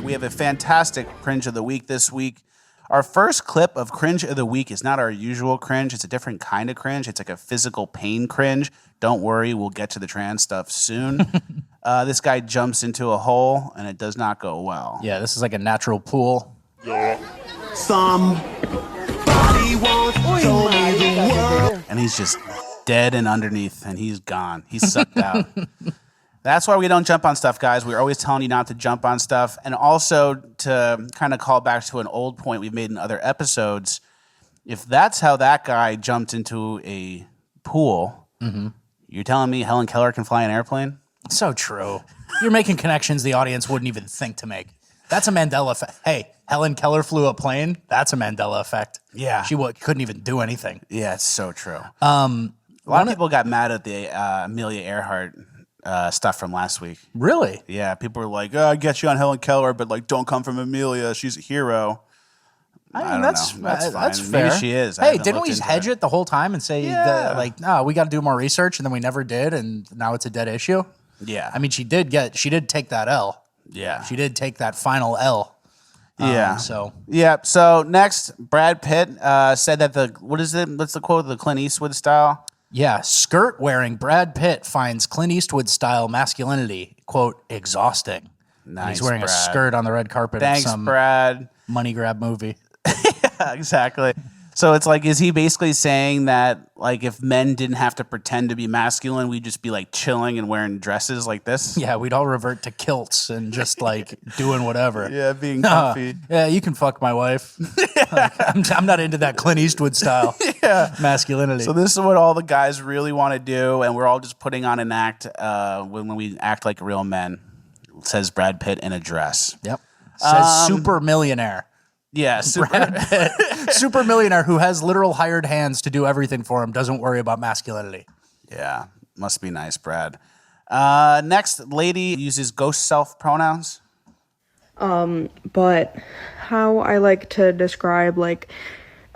We have a fantastic Cringe of the Week this week. Our first clip of Cringe of the Week is not our usual cringe. It's a different kind of cringe. It's like a physical pain cringe. Don't worry, we'll get to the trans stuff soon. This guy jumps into a hole, and it does not go well. Yeah, this is like a natural pool. Somebody once told me the world. And he's just dead and underneath, and he's gone. He's sucked out. That's why we don't jump on stuff, guys. We're always telling you not to jump on stuff. And also to kind of call back to an old point we've made in other episodes, if that's how that guy jumped into a pool, you're telling me Helen Keller can fly an airplane? So true. You're making connections the audience wouldn't even think to make. That's a Mandela effect. Hey, Helen Keller flew a plane. That's a Mandela effect. Yeah. She couldn't even do anything. Yeah, it's so true. A lot of people got mad at the Amelia Earhart stuff from last week. Really? Yeah, people were like, "Oh, I get you on Helen Keller, but like, don't come from Amelia. She's a hero." I mean, that's fine. That's fair. Maybe she is. Hey, didn't we hedge it the whole time and say that, like, no, we got to do more research, and then we never did, and now it's a dead issue? Yeah. I mean, she did take that L. Yeah. She did take that final L. Yeah. So next, Brad Pitt said that what's the quote? The Clint Eastwood style. Yeah, skirt-wearing Brad Pitt finds Clint Eastwood-style masculinity, quote, exhausting. Nice, He's wearing Brad. a skirt on the red carpet Thanks, of some Brad. money grab movie. Yeah, exactly. So it's like, is he basically saying that, like, if men didn't have to pretend to be masculine, we'd just be, like, chilling and wearing dresses like this? Yeah, we'd all revert to kilts and just, like, doing whatever. Yeah, being comfy. Yeah, you can fuck my wife. Like, I'm not into that Clint Eastwood style masculinity. So this is what all the guys really want to do, and we're all just putting on an act when we act like real men, says Brad Pitt in a dress. Yep. Says super millionaire. Yeah, Super millionaire who has literal hired hands to do everything for him, doesn't worry about masculinity. Yeah, must be nice, Brad. Next, lady uses ghost self pronouns. But how I like to describe like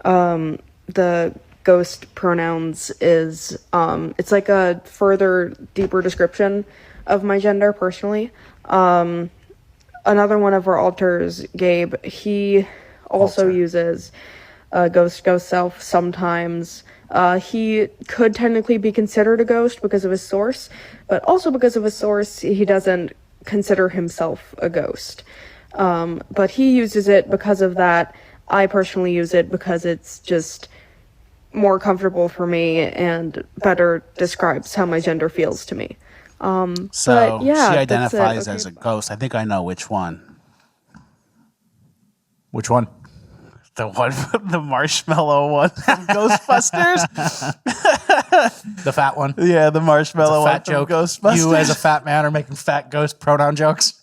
the ghost pronouns is it's like a further deeper description of my gender personally. Another one of our alters, Gabe, he also uses ghost self sometimes. He could technically be considered a ghost because of his source, but also because of his source, he doesn't consider himself a ghost. But he uses it because of that. I personally use it because it's just more comfortable for me and better describes how my gender feels to me. So yeah, she identifies okay. as a ghost. I think I know which one. Which one? The one, the marshmallow one from Ghostbusters. The fat one. Yeah, the marshmallow Fat one joke. from Ghostbusters. You as a fat man are making fat ghost pronoun jokes.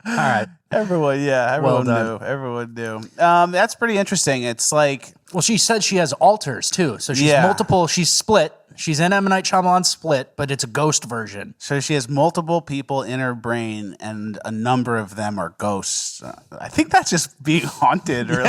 All right. Everyone done. knew. Everyone knew. That's pretty interesting. It's like, Well, she said she has alters too, so she's Yeah. multiple. She's split. She's in M. Night Shyamalan's Split, but it's a ghost version. so she has multiple people in her brain, and a number of them are ghosts. I think that's just being haunted, or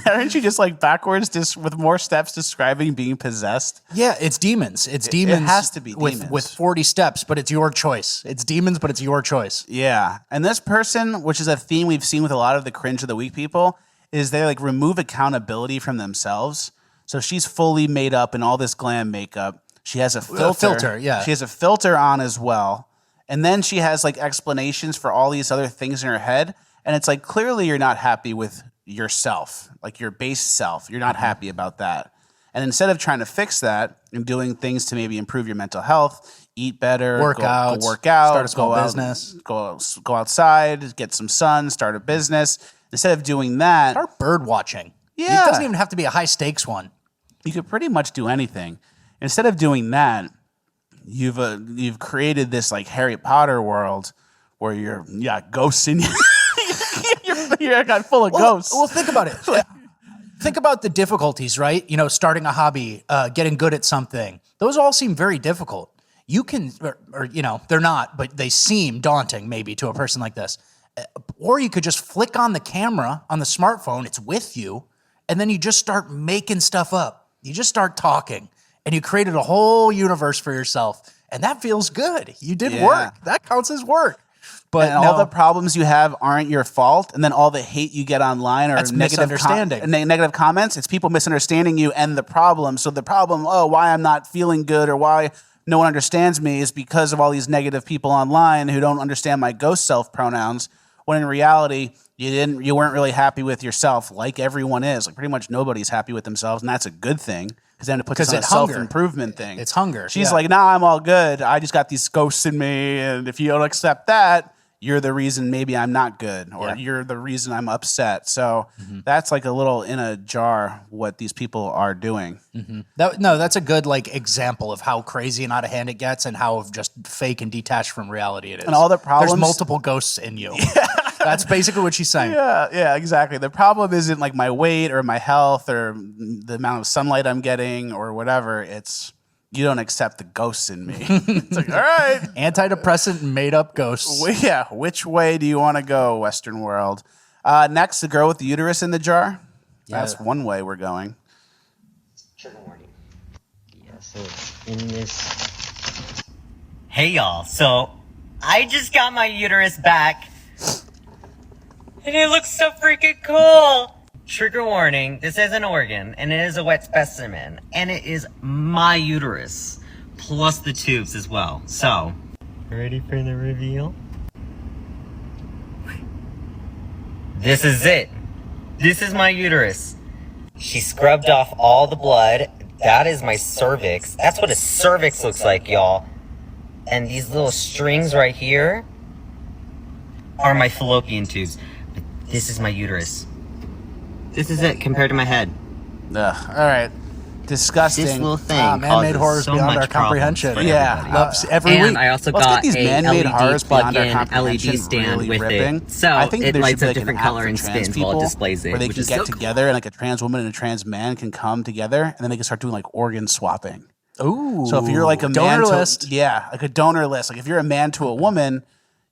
aren't you just like backwards, just with more steps describing being possessed? Yeah, it's demons. It's demons. It has to be demons. with 40 steps, but it's your choice. It's demons, but it's your choice. Yeah. And this person, which is a theme we've seen with a lot of the Cringe of the Week people, is they like remove accountability from themselves. So she's fully made up in all this glam makeup. She has a filter. Yeah. She has a filter on as well. And then she has like explanations for all these other things in her head. And it's like, clearly you're not happy with yourself, like your base self. You're not happy about that. And instead of trying to fix that and doing things to maybe improve your mental health, eat better, Work go out, work out, start a small go out, business. go outside, get some sun, start a business. Instead of doing that, Start bird watching. Yeah. It doesn't even have to be a high stakes one. you could pretty much do anything. Instead of doing that, you've created this like Harry Potter world where you're ghosts in you. you're got full of ghosts. Well, think about it. Think about the difficulties, right? You know, starting a hobby, getting good at something. Those all seem very difficult. You can, or you know, they're not, but they seem daunting maybe to a person like this. Or you could just flick on the camera on the smartphone. It's with you. And then you just start making stuff up. You just start talking. And you created a whole universe for yourself. And that feels good. You did work. That counts as work. But and all the problems you have aren't your fault, and then all the hate you get online or That's misunderstanding. negative comments, it's people misunderstanding you and the problem. So the problem, why I'm not feeling good or why no one understands me is because of all these negative people online who don't understand my ghost self pronouns, when in reality you weren't really happy with yourself, like everyone is. Like pretty much nobody's happy with themselves, and that's a good thing. Because then it puts us on a self-improvement thing. It's hunger. She's like, nah, I'm all good. I just got these ghosts in me. And if you don't accept that, you're the reason maybe I'm not good. Or you're the reason I'm upset. So that's like a little in a jar what these people are doing. That's a good like example of how crazy and out of hand it gets and how just fake and detached from reality it is. And all the problems. There's multiple ghosts in you. That's basically what she's saying. Yeah, exactly. The problem isn't like my weight or my health or the amount of sunlight I'm getting or whatever. It's you don't accept the ghosts in me. It's like, all right. Antidepressant made up ghosts. Well, yeah. Which way do you want to go, Western world? Next, the girl with the uterus in the jar. Yeah. That's one way we're going. Trigger warning. Yeah, so it's in this. Hey, y'all. So I just got my uterus back. And it looks so freaking cool. Trigger warning, this is an organ, and it is a wet specimen, and it is my uterus, plus the tubes as well. So, ready for the reveal? This is it. This is my uterus. She scrubbed off all the blood. That is my cervix. That's what a cervix looks like, y'all. And these little strings right here are my fallopian tubes. This is my uterus. This is it compared to my head. Ugh, all right. Disgusting. This little thing man-made horrors so beyond much our comprehension. Yeah, loves every and week. I also Let's got get these a man-made LED horrors beyond our plug-in comprehension LED stand really with ripping. it, so I think it there lights should a be like different an color app and for trans spins while it people displays it, where they which can is get so cool. together and like a trans woman and a trans man can come together and then they can start doing like organ swapping. Ooh. So if you're like a donor man list. like a donor list. Like if you're a man to a woman,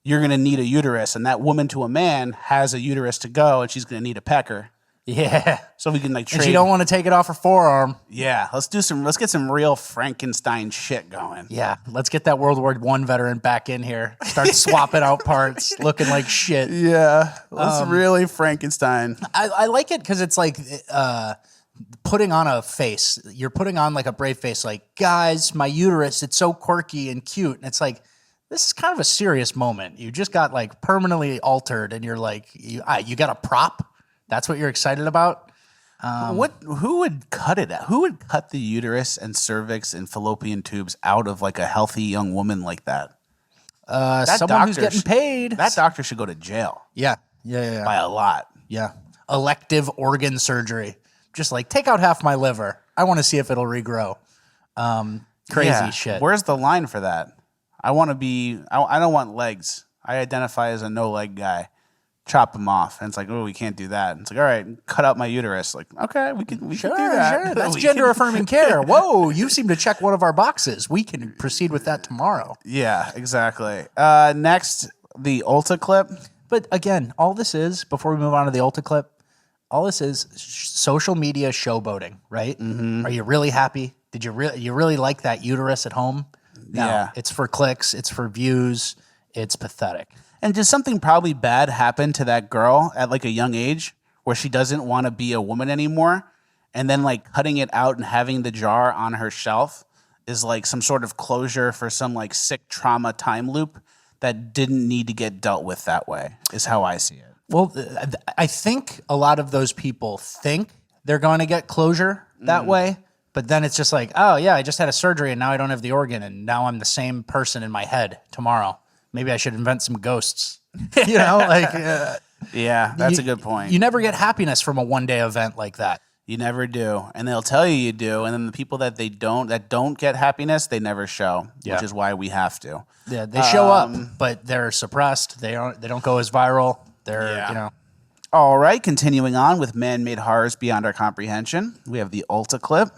you're going to need a uterus, and that woman to a man has a uterus to go, and she's going to need a pecker. Yeah. So we can like trade. And she don't want to take it off her forearm. Yeah, let's get some real Frankenstein shit going. Yeah. Let's get that World War I veteran back in here. Start swapping out parts, looking like shit. Yeah, let's really Frankenstein. I like it because it's like putting on a face. You're putting on like a brave face, like, guys, my uterus, it's so quirky and cute. And it's like, this is kind of a serious moment. You just got like permanently altered and you're like, you got a prop? That's what you're excited about? Who would cut it out? Who would cut the uterus and cervix and fallopian tubes out of like a healthy young woman like that? Someone who's getting paid. That doctor should go to jail. Yeah. By a lot. Yeah. Elective organ surgery. Just like, take out half my liver. I want to see if it'll regrow. Crazy shit. Where's the line for that? I don't want legs. I identify as a no leg guy. Chop them off. And it's like, oh, we can't do that. And it's like, all right, cut out my uterus. Like, okay, we can do that. Sure. That's gender affirming care. Whoa, you seem to check one of our boxes. We can proceed with that tomorrow. Yeah, exactly. Next, the Ulta clip. But again, all this is, before we move on to the Ulta clip, all this is social media showboating, right? Mm-hmm. Are you really happy? Did you really like that uterus at home? No, yeah. It's for clicks. It's for views. It's pathetic. And did something probably bad happen to that girl at like a young age where she doesn't want to be a woman anymore? And then like cutting it out and having the jar on her shelf is like some sort of closure for some like sick trauma time loop that didn't need to get dealt with that way, is how I see it. Well, I think a lot of those people think they're going to get closure that way. But then it's just like, oh, yeah, I just had a surgery and now I don't have the organ and now I'm the same person in my head tomorrow. Maybe I should invent some ghosts. You know, like... yeah, that's a good point. You never get happiness from a one-day event like that. You never do. And they'll tell you do. And then the people that don't get happiness, they never show, which is why we have to. Yeah, they show up, but they're suppressed. They don't go as viral. They're, you know... All right, continuing on with man-made horrors beyond our comprehension. We have the Ulta clip.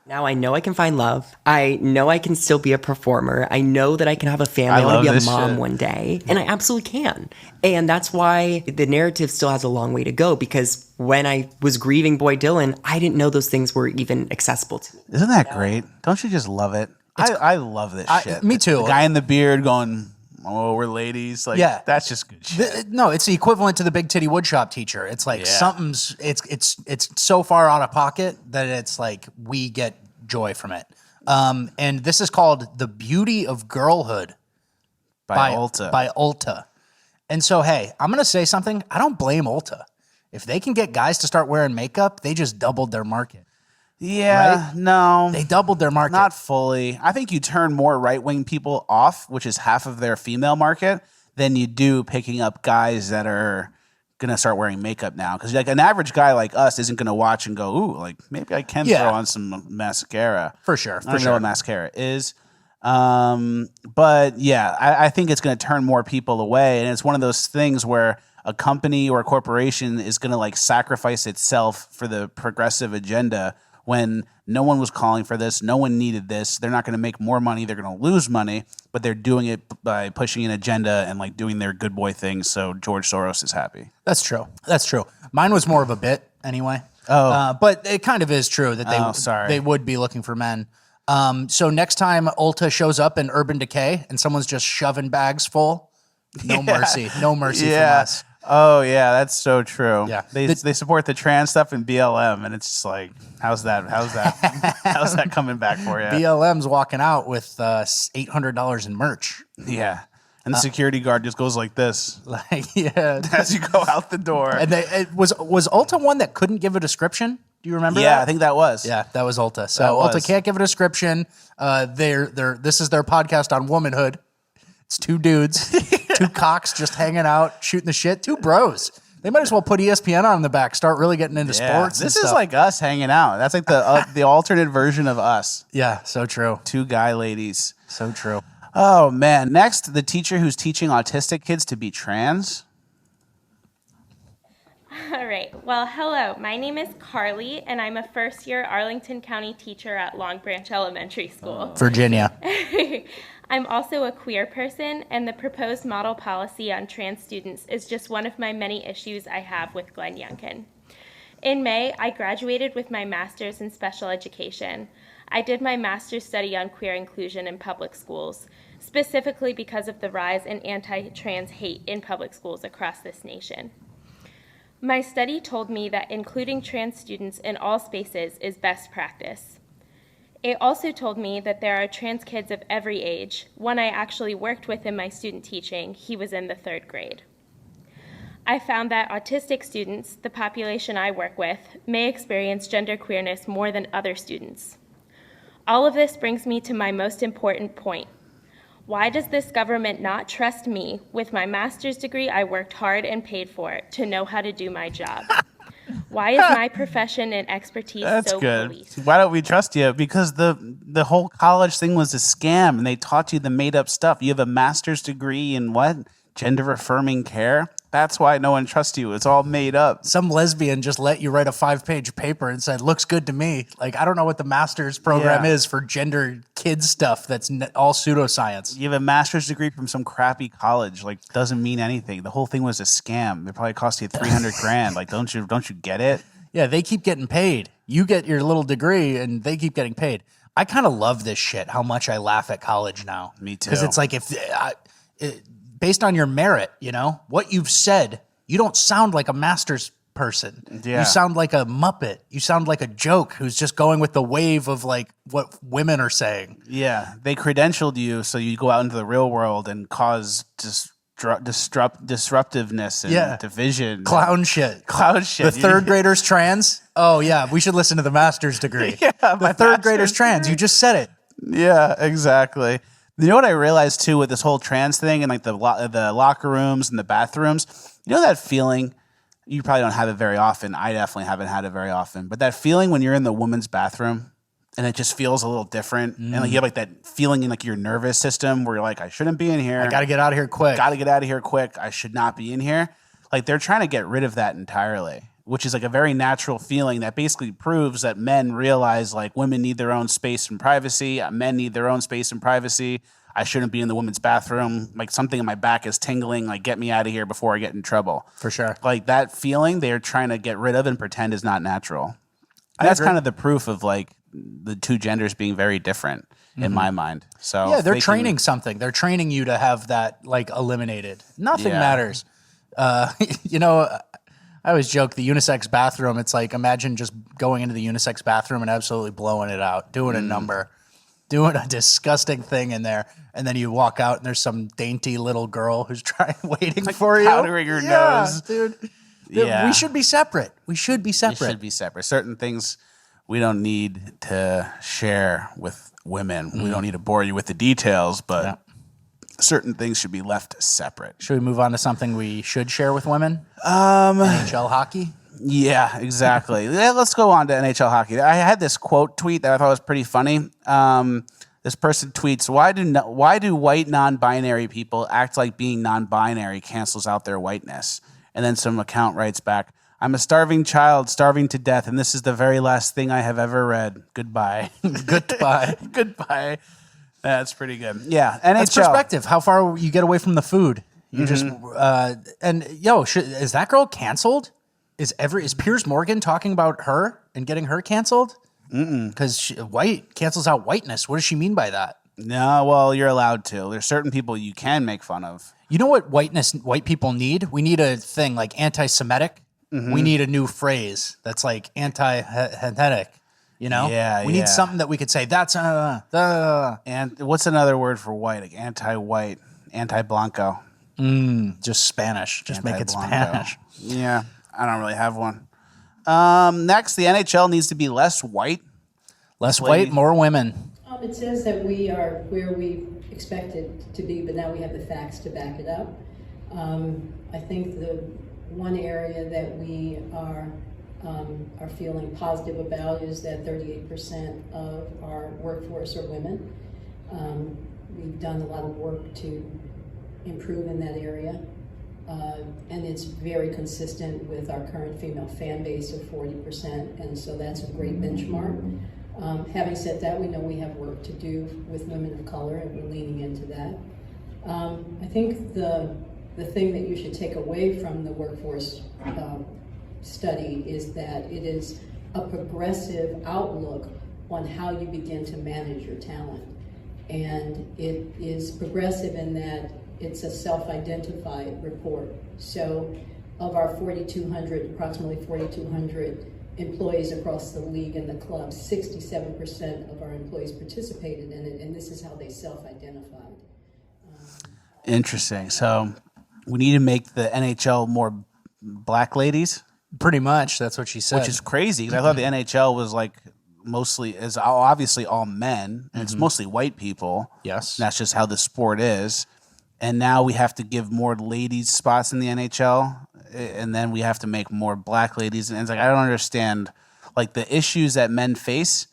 Now I know I can find love. I know I can still be a performer. I know that I can have a family. I want to be a mom one day. And I absolutely can. And that's why the narrative still has a long way to go, because when I was grieving Boy Dylan, I didn't know those things were even accessible to me. Isn't that great? Don't you just love it? I love this shit. Me too. The guy in the beard going, oh, we're ladies. Like, Yeah. that's just good shit. No, it's the equivalent to the big titty woodshop teacher. It's like it's so far out of pocket that it's like we get joy from it. And this is called The Beauty of Girlhood By Ulta. By Ulta. And so, hey, I'm going to say something. I don't blame Ulta. If they can get guys to start wearing makeup, they just doubled their market. Yeah, Right? no. They doubled their market. Not fully. I think you turn more right-wing people off, which is half of their female market, than you do picking up guys that are going to start wearing makeup now. Because like an average guy like us isn't going to watch and go, ooh, like maybe I can throw on some mascara. For sure. I don't even know what mascara is. But yeah, I think it's going to turn more people away. And it's one of those things where a company or a corporation is going to like sacrifice itself for the progressive agenda when no one was calling for this. No one needed this. They're not going to make more money. They're going to lose money, but they're doing it by pushing an agenda and like doing their good boy thing. So George Soros is happy. That's true. That's true. Mine was more of a bit anyway. But it kind of is true that they would be looking for men. So next time Ulta shows up in Urban Decay and someone's just shoving bags full, no mercy from us. Oh yeah, that's so true. Yeah. They support the trans stuff in BLM, and it's just like, how's that how's that coming back for you? BLM's walking out with $800 in merch. Yeah. And the security guard just goes like this. Like, yeah. As you go out the door. And was Ulta one that couldn't give a description? Do you remember that? Yeah, I think that was. Yeah, that was Ulta. So Ulta can't give a description. This is their podcast on womanhood. It's two dudes, two cocks just hanging out, shooting the shit, two bros. They might as well put ESPN on in the back, start really getting into sports. This is like us hanging out. That's like the alternate version of us. Yeah, so true. Two guy ladies. So true. Oh, man. Next, the teacher who's teaching autistic kids to be trans. All right. Well, hello. My name is Carly, and I'm a first-year Arlington County teacher at Long Branch Elementary School. Virginia. I'm also a queer person, and the proposed model policy on trans students is just one of my many issues I have with Glenn Youngkin. In May, I graduated with my master's in special education. I did my master's study on queer inclusion in public schools, specifically because of the rise in anti-trans hate in public schools across this nation. My study told me that including trans students in all spaces is best practice. It also told me that there are trans kids of every age. One I actually worked with in my student teaching, he was in the 3rd grade. I found that autistic students, the population I work with, may experience gender queerness more than other students. All of this brings me to my most important point. Why does this government not trust me with my master's degree I worked hard and paid for to know how to do my job? Why is my profession and expertise so policed? Why don't we trust you? Because the whole college thing was a scam, and they taught you the made up stuff. You have a master's degree in what? Gender affirming care? That's why no one trusts you. It's all made up. Some lesbian just let you write a 5-page paper and said, looks good to me. Like, I don't know what the master's program is for gender kids stuff. That's all pseudoscience. You have a master's degree from some crappy college. Like, doesn't mean anything. The whole thing was a scam. It probably cost you $300,000. Like, don't you get it? Yeah, they keep getting paid. You get your little degree and they keep getting paid. I kind of love this shit, how much I laugh at college now. Me too. Because it's like, based on your merit, you know, what you've said, you don't sound like a master's person. Yeah. You sound like a Muppet. You sound like a joke who's just going with the wave of like what women are saying. Yeah, they credentialed you so you go out into the real world and cause disruptiveness and division. Clown shit. The 3rd graders trans. Oh yeah, we should listen to the master's degree. The 3rd graders trans. You just said it. Yeah, exactly. You know what I realized too with this whole trans thing and like the locker rooms and the bathrooms? You know that feeling? You probably don't have it very often. I definitely haven't had it very often. But that feeling when you're in the woman's bathroom and it just feels a little different. And like you have like that feeling in like your nervous system where you're like, I shouldn't be in here. I got to get out of here quick. I should not be in here. Like they're trying to get rid of that entirely, which is like a very natural feeling that basically proves that men realize like women need their own space and privacy. Men need their own space and privacy. I shouldn't be in the women's bathroom. Like something in my back is tingling. Like get me out of here before I get in trouble. For sure. Like that feeling they're trying to get rid of and pretend is not natural. And that's kind of the proof of like the two genders being very different in my mind. So Yeah, they're they training something. They're training you to have that like eliminated. Nothing Yeah. matters. You know, I always joke the unisex bathroom. It's like imagine just going into the unisex bathroom and absolutely blowing it out, doing a number, doing a disgusting thing in there, and then you walk out and there's some dainty little girl who's waiting for you, powdering her nose. dude. Yeah. We should be separate. We should be It separate. should be separate. Certain things we don't need to share with women. We don't need to bore you with the details, but certain things should be left separate. Should we move on to something we should share with women? NHL hockey. Yeah, exactly. Yeah, let's go on to NHL hockey. I had this quote tweet that I thought was pretty funny. This person tweets, why do white non-binary people act like being non-binary cancels out their whiteness? And then some account writes back, I'm a starving child, starving to death, and this is the very last thing I have ever read. Goodbye. Goodbye. Goodbye. That's pretty good. Yeah, NHL. That's perspective. How far you get away from the food. You just is that girl canceled? Is Piers Morgan talking about her and getting her canceled? Because white cancels out whiteness. What does she mean by that? No, well, you're allowed to. There's certain people you can make fun of. You know what white people need? We need a thing like anti-Semitic. We need a new phrase that's like anti-hetetic. You know? Yeah, we need something that we could say, that's And what's another word for white? Like anti-white, anti-blanco. just Spanish. Just make it Anti-blanco. Spanish. Yeah, I don't really have one. Next, the NHL needs to be less white. Less white, more women. It says that we are where we expected to be, but now we have the facts to back it up. I think the one area that we are feeling positive about is that 38% of our workforce are women. We've done a lot of work to improve in that area, and it's very consistent with our current female fan base of 40%, and so that's a great benchmark. Having said that, we know we have work to do with women of color, and we're leaning into that. I think the thing that you should take away from the workforce study is that it is a progressive outlook on how you begin to manage your talent. And it is progressive in that it's a self-identified report. So of our approximately 4,200 employees across the league and the club, 67% of our employees participated in it, and this is how they self-identified. Interesting. So we need to make the NHL more black ladies, Pretty much. That's what she said. which is crazy because I thought the NHL was like obviously all men, and it's mostly white people. Yes. And that's just how the sport is. And now we have to give more ladies spots in the NHL, and then we have to make more black ladies. And it's like, I don't understand, like the issues that men face.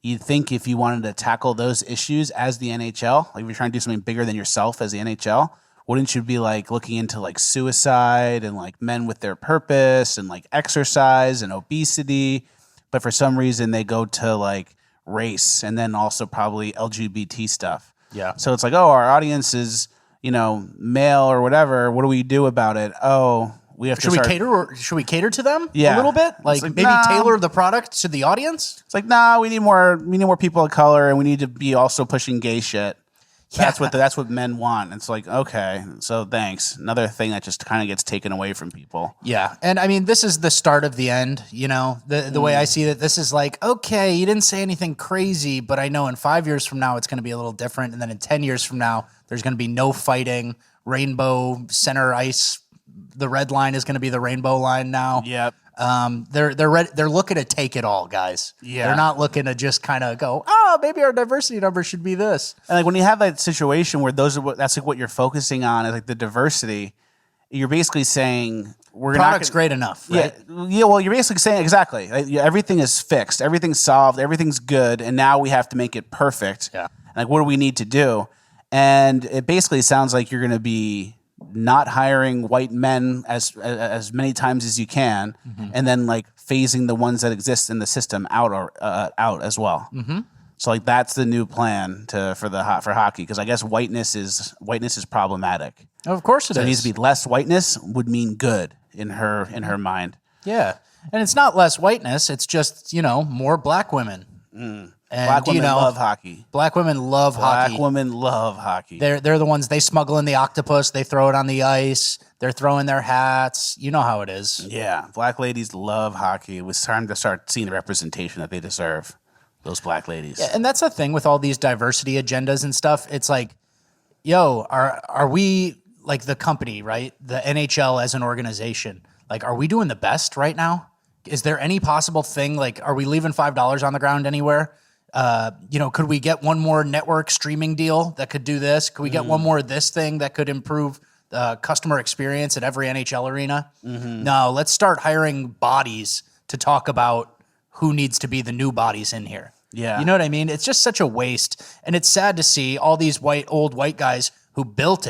You'd think if you wanted to tackle those issues as the NHL, like if you're trying to do something bigger than yourself as the NHL, wouldn't you be like looking into like suicide and like men with their purpose and like exercise and obesity? But for some reason they go to like race and then also probably LGBT stuff. Yeah. So it's like, oh, our audience is, male or whatever. What do we do about it? Oh, we have Should to we start. should we cater to them Yeah. a little bit? Like, like, maybe nah. tailor the product to the audience? It's like, nah, we need more people of color, and we need to be also pushing gay shit. That's what men want. It's like, okay, so thanks. Another thing that just kind of gets taken away from people. Yeah. And I mean, this is the start of the end, the way I see it. This is like, okay, you didn't say anything crazy, but I know in 5 years from now, it's going to be a little different. And then in 10 years from now, there's going to be no fighting, rainbow center ice. The red line is going to be the rainbow line now. Yep. They're looking to take it all, guys. Yeah. They're not looking to just kind of go, maybe our diversity number should be this. And like when you have that situation where that's like what you're focusing on is like the diversity, you're basically saying we're Product's not great enough, right? Yeah. Well, you're basically saying exactly. Like, everything is fixed, everything's solved, everything's good, and now we have to make it perfect. Yeah. Like, what do we need to do? And it basically sounds like you're going to be not hiring white men as many times as you can, and then like phasing the ones that exist in the system out as well. Mm-hmm. So like that's the new plan for hockey, because I guess whiteness is problematic. Of course it So is. it needs to be less whiteness would mean good in her mind. Yeah. And it's not less whiteness. It's just, more black women. And Black women love hockey. Black women love hockey. Black women love hockey. They're the ones, they smuggle in the octopus, they throw it on the ice, they're throwing their hats. You know how it is. Yeah, black ladies love hockey. It was time to start seeing the representation that they deserve. Those black ladies. Yeah, and that's the thing with all these diversity agendas and stuff. It's like, yo, are we like the company, right? The NHL as an organization. Like, are we doing the best right now? Is there any possible thing, like, are we leaving $5 on the ground anywhere? Could we get one more network streaming deal that could do this? Could we get one more of this thing that could improve the customer experience at every NHL arena? No, let's start hiring bodies to talk about who needs to be the new bodies in here. Yeah. You know what I mean? It's just such a waste. And it's sad to see all these old white guys who built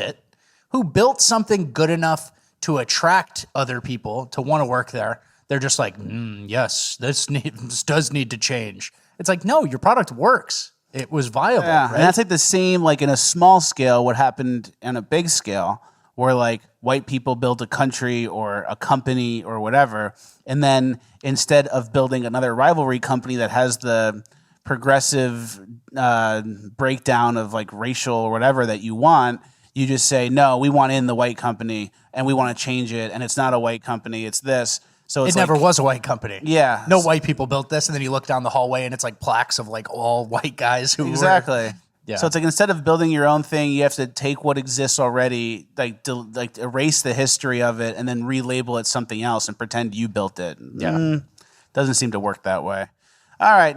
something good enough to attract other people to want to work there. They're just like, yes, this does need to change. It's like, no, your product works. It was viable. Yeah, right? and that's like the same, like in a small scale, what happened in a big scale, where like white people built a country or a company or whatever, and then instead of building another rivalry company that has the progressive breakdown of like racial or whatever that you want, you just say, no, we want in the white company and we want to change it, and it's not a white company, it's this. So it's it never was a white company. Yeah. No white people built this, and then you look down the hallway and it's like plaques of like all white guys who exactly. were... Yeah. So it's like instead of building your own thing, you have to take what exists already, like erase the history of it, and then relabel it something else and pretend you built it. Yeah. Doesn't seem to work that way. All right.